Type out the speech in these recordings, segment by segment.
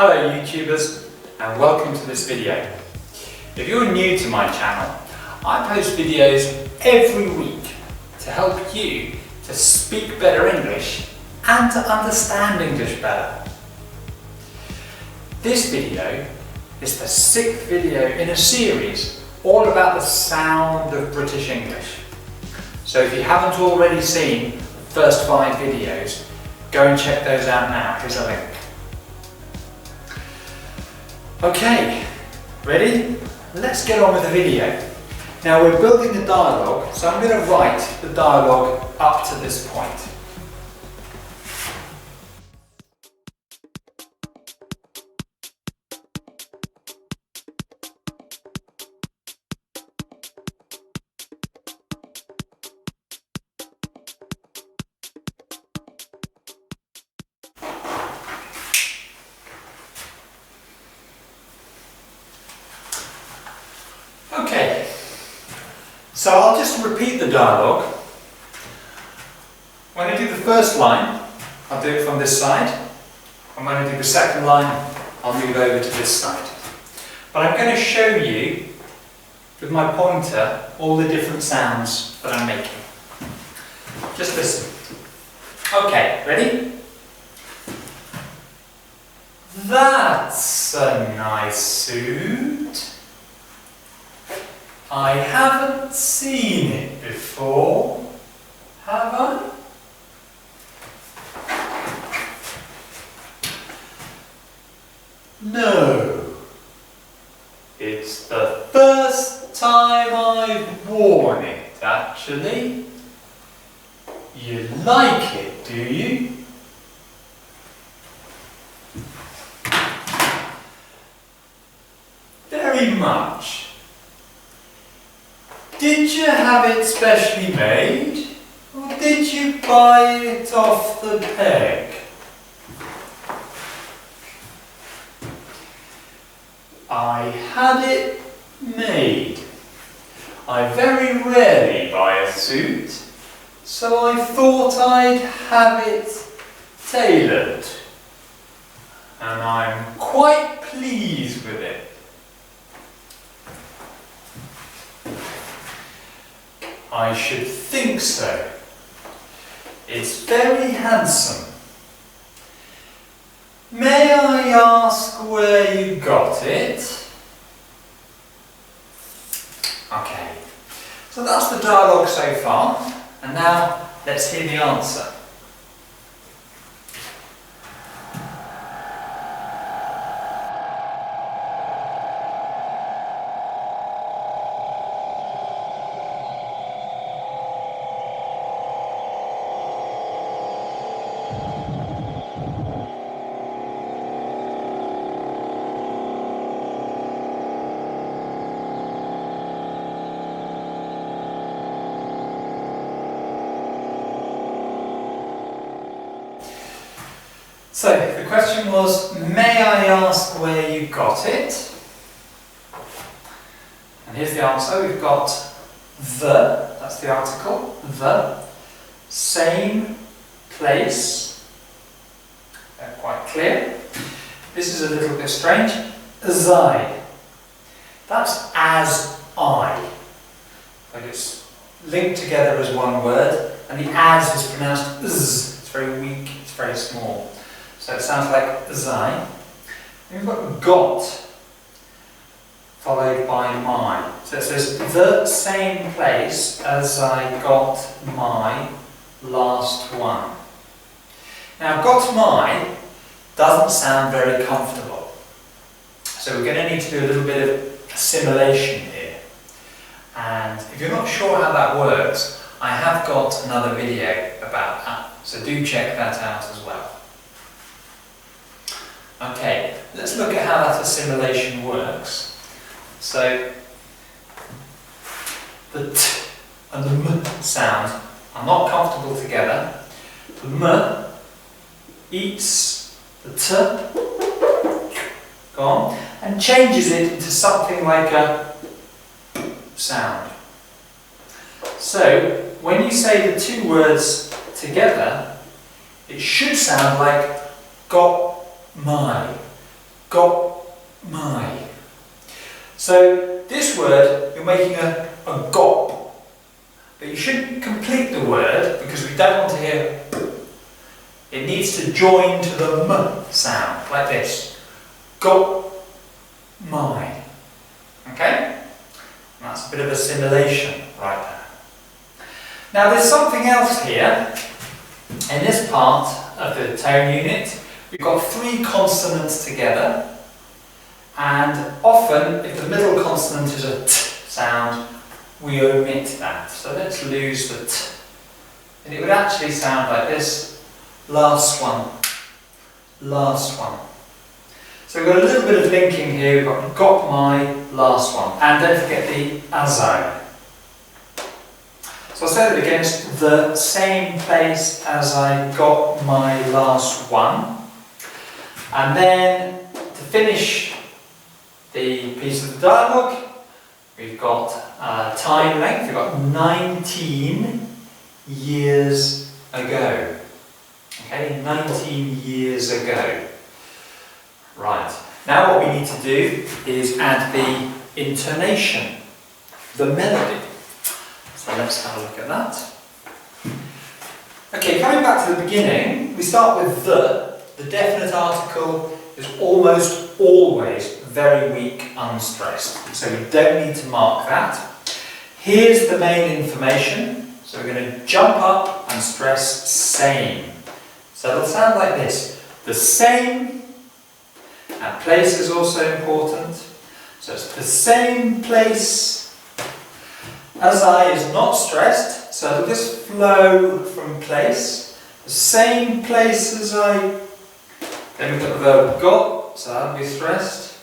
Hello YouTubers and welcome to this video. If you're new to my channel, I post videos every week to help you to speak better English and to understand English better. This video is the 6th video in a series all about the sound of British English. So if you haven't already seen the first 5 videos, go and check those out now. Here's a link. Okay, ready? Let's get on with the video. Now we're building the dialogue, so I'm going to write the dialogue up to this point. Okay, so I'll just repeat the dialogue. When I do the first line, I'll do it from this side, and when I do the second line, I'll move over to this side. But I'm going to show you, with my pointer, all the different sounds that I'm making. Just listen. Okay, ready? That's a nice suit. I haven't seen it before, have I? No. It's the first time I've worn it, actually. You like it, do you? Very much. Did you have it specially made, or did you buy it off the peg? I had it made. I very rarely buy a suit, so I thought I'd have it tailored. And I'm quite pleased with it. I should think so. It's very handsome. May I ask where you got it? Okay, so that's the dialogue so far, and now let's hear the answer. So, the question was, may I ask where you got it? And here's the answer. We've got the, that's the article, the, same place, quite clear. This is a little bit strange, as I. That's as I. Like it's linked together as one word, and the as is pronounced z. It's very weak, it's very small. So it sounds like I. Then we've got followed by my. So it says the same place as I got my last one. Now got my doesn't sound very comfortable. So we're going to need to do a little bit of assimilation here. And if you're not sure how that works, I have got another video about that. So do check that out as well. Okay, let's look at how that assimilation works. So, the t and the m sound are not comfortable together. The m eats the t, go on, and changes it into something like a sound. So, when you say the two words together, it should sound like got my, got my. So this word, you're making a gop, but you shouldn't complete the word because we don't want to hear. It needs to join to the m sound, like this. Got my. Okay? And that's a bit of a simulation right there. Now there's something else here. In this part of the tone unit, we've got three consonants together. And often, if the middle consonant is a t sound, we omit that. So let's lose the t. And it would actually sound like this. Last one. Last one. So we've got a little bit of linking here. We've got my, last one. And don't forget the azo. So I'll say that again. It's the same place as I got my last one. And then, to finish the piece of the dialogue, we've got time length. We've got 19 years ago. Okay, 19 years ago. Right. Now what we need to do is add the intonation, the melody. So let's have a look at that. Okay, coming back to the beginning, we start with the. The definite article is almost always very weak, unstressed. So we don't need to mark that. Here's the main information. So we're going to jump up and stress same. So it'll sound like this. The same, and place is also important. So it's the same place. As I is not stressed, so it'll just flow from place. The same place as I. Then we've got the verb got, so that'll be stressed.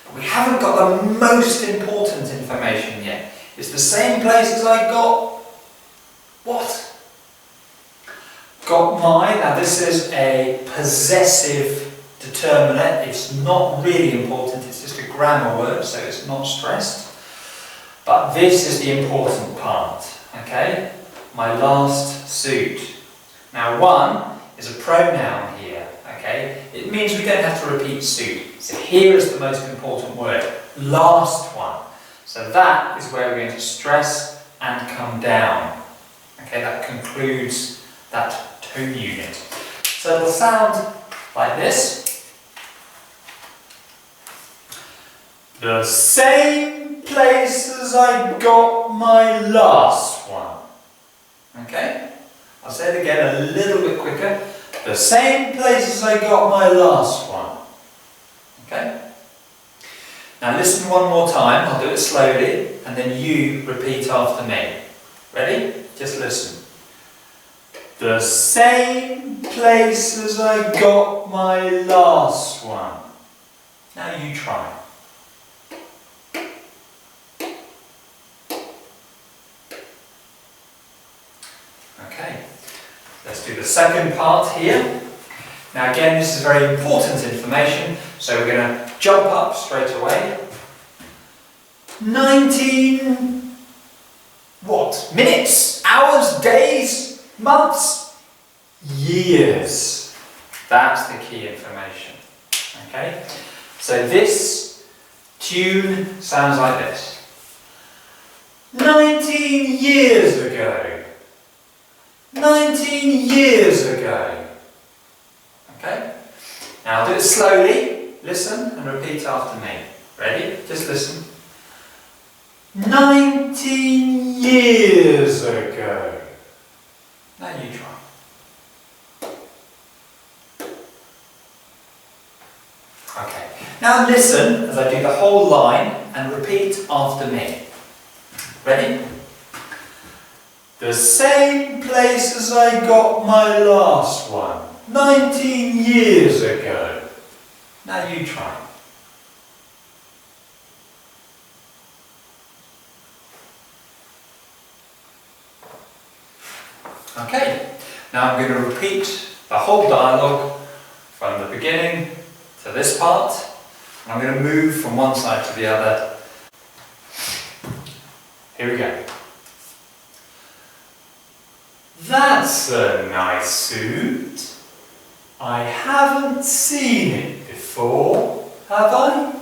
But we haven't got the most important information yet. It's the same place as I got what? Got my. Now this is a possessive determinant. It's not really important, it's just a grammar word, so it's not stressed. But this is the important part, okay? My last suit. Now one is a pronoun here, okay? It means we don't have to repeat suit. So here is the most important word, last one. So that is where we're going to stress and come down. Okay, that concludes that tone unit. So it'll sound like this. The same place as I got my last one. Okay? I'll say it again a little bit quicker. The same place as I got my last one. Okay? Now listen one more time. I'll do it slowly and then you repeat after me. Ready? Just listen. The same place as I got my last one. Now you try. Okay, let's do the second part here. Now again, this is very important information, so we're going to jump up straight away. 19 what? Minutes, hours, days, months, years. That's the key information. Okay? So this tune sounds like this. 19 years ago. 19 years ago. Okay? Now I'll do it slowly. Listen and repeat after me. Ready? Just listen. 19 years ago. Now you try. Okay. Now listen as I do the whole line and repeat after me. Ready? The same place as I got my last one. 19 years ago. Now you try. Okay, now I'm going to repeat the whole dialogue from the beginning to this part. And I'm going to move from one side to the other. Here we go. That's a nice suit. I haven't seen it before, have I?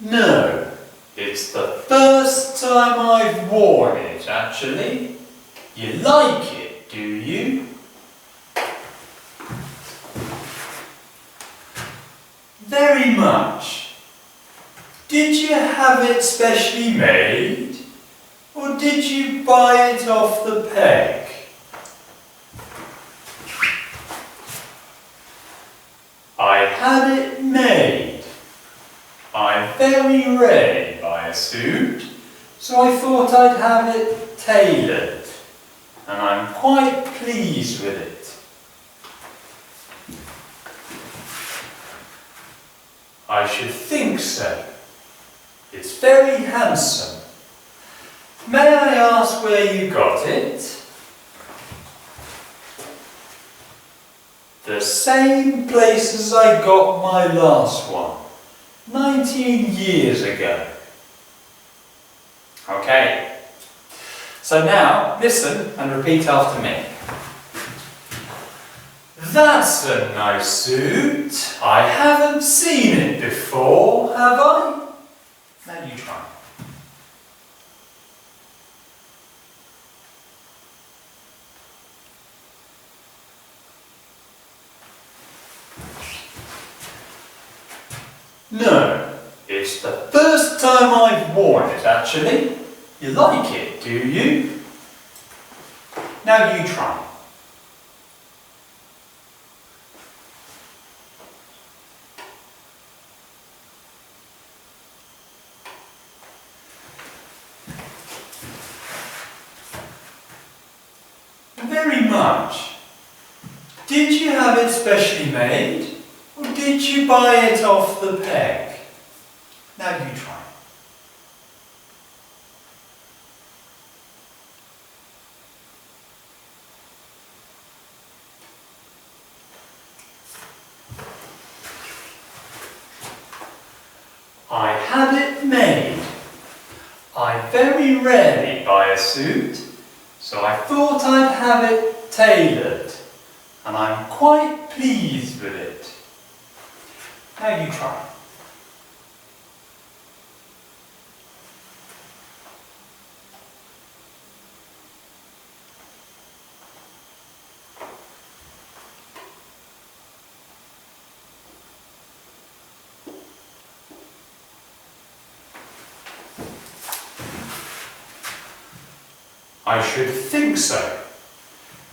No, it's the first time I've worn it, actually. You like it, do you? Very much. Did you have it specially made? Or did you buy it off the peg? I had it made. I very rarely buy a suit, so I thought I'd have it tailored, and I'm quite pleased with it. I should think so. It's very handsome. May I ask where you got it? The same place as I got my last one, 19 years ago. Okay, so now listen and repeat after me. That's a nice suit. I haven't seen it before, have I? Now you try. No, it's the first time I've worn it, actually. You like it, do you? Now you try. Very much. Did you have it specially made? Or did you buy it off the peg? Now you try. I had it made. I very rarely buy a suit, so I thought I'd have it tailored, and I'm quite pleased with it. Now you try. I should think so.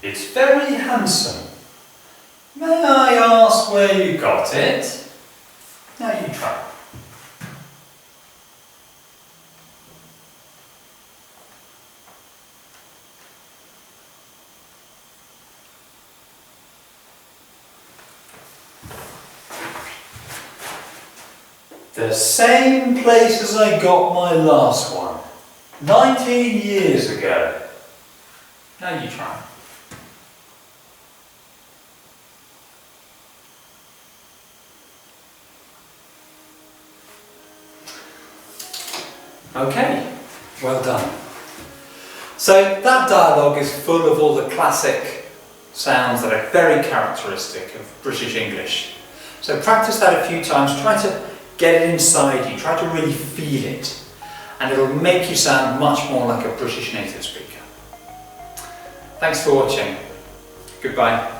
It's very handsome. May I ask where you got it? Now you try. The same place as I got my last one, 19 years ago. Now you try. Okay, well done. So that dialogue is full of all the classic sounds that are very characteristic of British English. So practice that a few times, try to get it inside you, try to really feel it, and it'll make you sound much more like a British native speaker. Thanks for watching. Goodbye.